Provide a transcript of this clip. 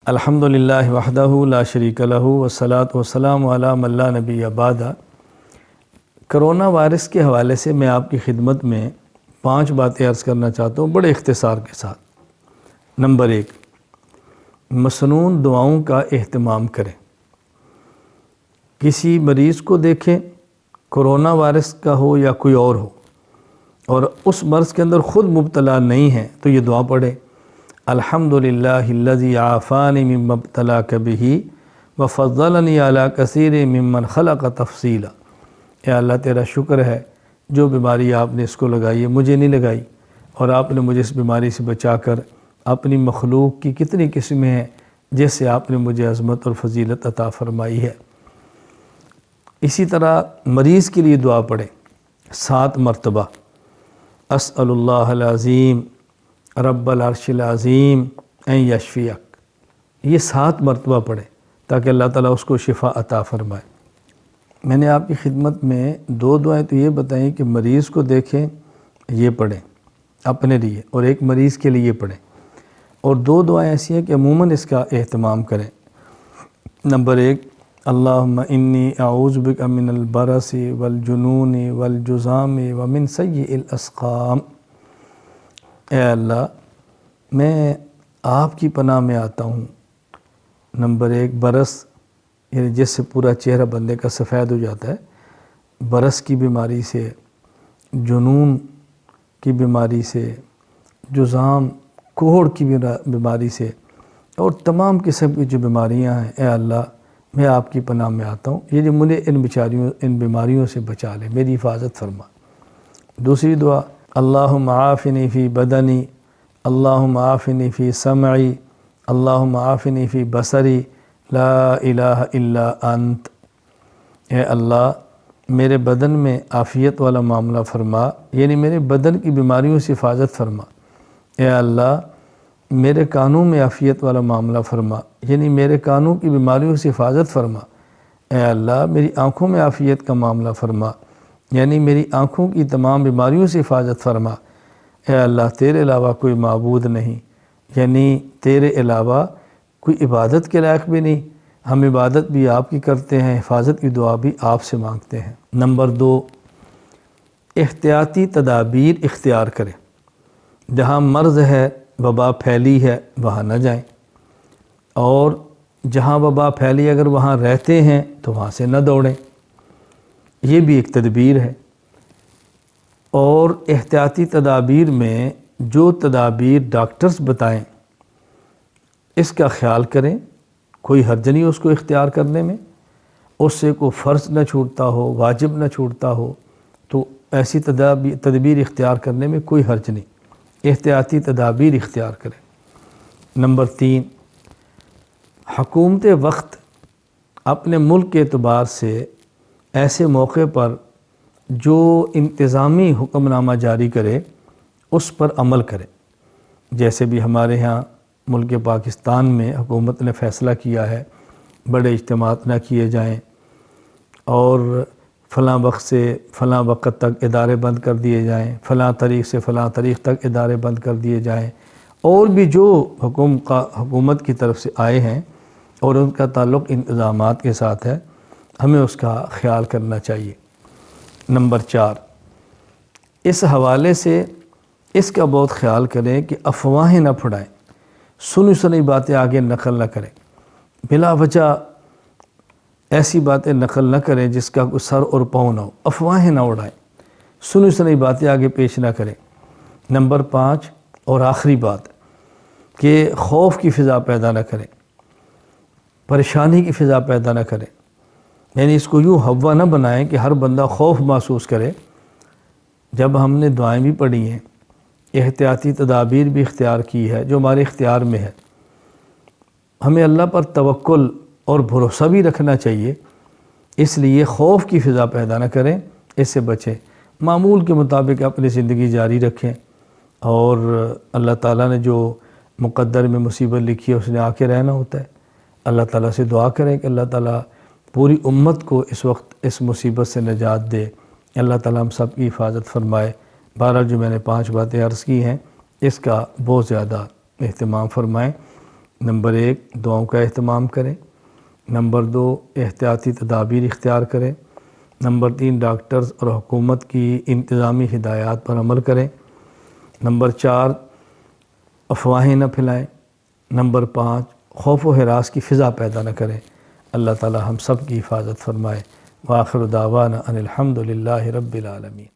الحمدللہ وحدہ لا شریک لہ والصلاۃ والسلام علی من لا نبی بعد۔ کرونا وائرس کے حوالے سے میں آپ کی خدمت میں 5 باتیں عرض کرنا چاہتا ہوں بڑے اختصار کے ساتھ۔ نمبر 1، مسنون دعاؤں کا اہتمام کریں۔ کسی مریض کو دیکھیں، کرونا وائرس کا ہو یا کوئی اور ہو، اور اس مرض کے اندر خود مبتلا نہیں ہے تو یہ دعا پڑھیں: الحمدللہ الذی عافانی مما ابتلاک بہ وفضلنی علی کثیر ممن خلق تفصیلا۔ اے اللہ تیرا شکر ہے جو بیماری آپ نے اس کو لگائی ہے مجھے نہیں لگائی، اور آپ نے مجھے اس بیماری سے بچا کر اپنی مخلوق کی کتنی قسمیں ہیں جس سے آپ نے مجھے عظمت اور فضیلت عطا فرمائی ہے۔ اسی طرح مریض کے لیے دعا پڑھیں 7 مرتبہ: اسأل اللہ العظیم رب العرش العظیم ان یشفیک۔ یہ 7 مرتبہ پڑھیں تاکہ اللہ تعالیٰ اس کو شفا عطا فرمائے۔ میں نے آپ کی خدمت میں 2 دعائیں تو یہ بتائیں کہ مریض کو دیکھیں یہ پڑھیں اپنے لیے، اور ایک مریض کے لیے پڑھیں، اور 2 دعائیں ایسی ہیں کہ عموماً اس کا اہتمام کریں۔ نمبر 1، اللہم انی اعوذ بک من البرص والجنون والجذام ومن سیء الاسقام۔ اے اللہ میں آپ کی پناہ میں آتا ہوں۔ نمبر 1، برص یعنی جس سے پورا چہرہ بندے کا سفید ہو جاتا ہے، برص کی بیماری سے، جنون کی بیماری سے، جذام کوہڑ کی بیماری سے، اور تمام قسم کی جو بیماریاں ہیں، اے اللہ میں آپ کی پناہ میں آتا ہوں، یہ جو مجھے ان بیماریوں سے بچا لے، میری حفاظت فرما۔ دوسری دعا، اللہم عافنی فی بدنی، اللہم عافنی فی سمعی، اللہم عافنی فی بصری، لا الہ الا انت۔ اے اللہ میرے بدن میں عافیت والا معاملہ فرما، یعنی میرے بدن کی بیماریوں سے حفاظت فرما۔ اے اللہ میرے کانوں میں عافیت والا معاملہ فرما، یعنی میرے کانوں کی بیماریوں سے حفاظت فرما۔ اے اللہ میری آنکھوں میں عافیت کا معاملہ فرما، یعنی میری آنکھوں کی تمام بیماریوں سے حفاظت فرما۔ اے اللہ تیرے علاوہ کوئی معبود نہیں، یعنی تیرے علاوہ کوئی عبادت کے لائق بھی نہیں، ہم عبادت بھی آپ کی کرتے ہیں، حفاظت کی دعا بھی آپ سے مانگتے ہیں۔ نمبر 2، احتیاطی تدابیر اختیار کریں۔ جہاں مرض ہے، وبا پھیلی ہے، وہاں نہ جائیں، اور جہاں وبا پھیلی اگر وہاں رہتے ہیں تو وہاں سے نہ دوڑیں، یہ بھی ایک تدبیر ہے۔ اور احتیاطی تدابیر میں جو تدابیر ڈاکٹرز بتائیں اس کا خیال کریں، کوئی حرج نہیں اس کو اختیار کرنے میں، اس سے کوئی فرض نہ چھوٹتا ہو، واجب نہ چھوٹتا ہو، تو ایسی تدبیر اختیار کرنے میں کوئی حرج نہیں، احتیاطی تدابیر اختیار کریں۔ نمبر 3، حکومت وقت اپنے ملک کے اعتبار سے ایسے موقع پر جو انتظامی حکم نامہ جاری کرے اس پر عمل کرے۔ جیسے بھی ہمارے ہاں ملک پاکستان میں حکومت نے فیصلہ کیا ہے بڑے اجتماعات نہ کیے جائیں، اور فلاں وقت سے فلاں وقت تک ادارے بند کر دیے جائیں، فلاں تاریخ سے فلاں تاریخ تک ادارے بند کر دیے جائیں، اور بھی جو حکومت کی طرف سے آئے ہیں اور ان کا تعلق انتظامات کے ساتھ ہے، ہمیں اس کا خیال کرنا چاہیے۔ نمبر 4، اس حوالے سے اس کا بہت خیال کریں کہ افواہیں نہ پھیلائیں، سنی سنی باتیں آگے نقل نہ کریں، بلا وجہ ایسی باتیں نقل نہ کریں جس کا کوئی سر اور پاؤں نہ ہو، افواہیں نہ اڑائیں، سنی سنی باتیں آگے پیش نہ کریں۔ نمبر 5 اور آخری بات کہ خوف کی فضا پیدا نہ کریں، پریشانی کی فضا پیدا نہ کریں، یعنی اس کو یوں ہوا نہ بنائیں کہ ہر بندہ خوف محسوس کرے۔ جب ہم نے دعائیں بھی پڑھی ہیں، احتیاطی تدابیر بھی اختیار کی ہے جو ہمارے اختیار میں ہے، ہمیں اللہ پر توکل اور بھروسہ بھی رکھنا چاہیے، اس لیے خوف کی فضا پیدا نہ کریں، اس سے بچیں، معمول کے مطابق اپنی زندگی جاری رکھیں، اور اللہ تعالیٰ نے جو مقدر میں مصیبت لکھی ہے اس نے آ کے رہنا ہوتا ہے۔ اللہ تعالیٰ سے دعا کریں کہ اللہ تعالیٰ پوری امت کو اس وقت اس مصیبت سے نجات دے، اللہ تعالیٰ ہم سب کی حفاظت فرمائے۔ بہرحال جو میں نے 5 باتیں عرض کی ہیں اس کا بہت زیادہ اہتمام فرمائیں نمبر 1 دعاؤں کا اہتمام کریں، نمبر 2 احتیاطی تدابیر اختیار کریں، نمبر 3 ڈاکٹرز اور حکومت کی انتظامی ہدایات پر عمل کریں، نمبر 4 افواہیں نہ پھیلائیں، نمبر 5 خوف و ہراس کی فضا پیدا نہ کریں۔ اللہ تعالی ہم سب کی حفاظت فرمائے۔ وآخر دعوانا ان الحمد للہ رب العالمین۔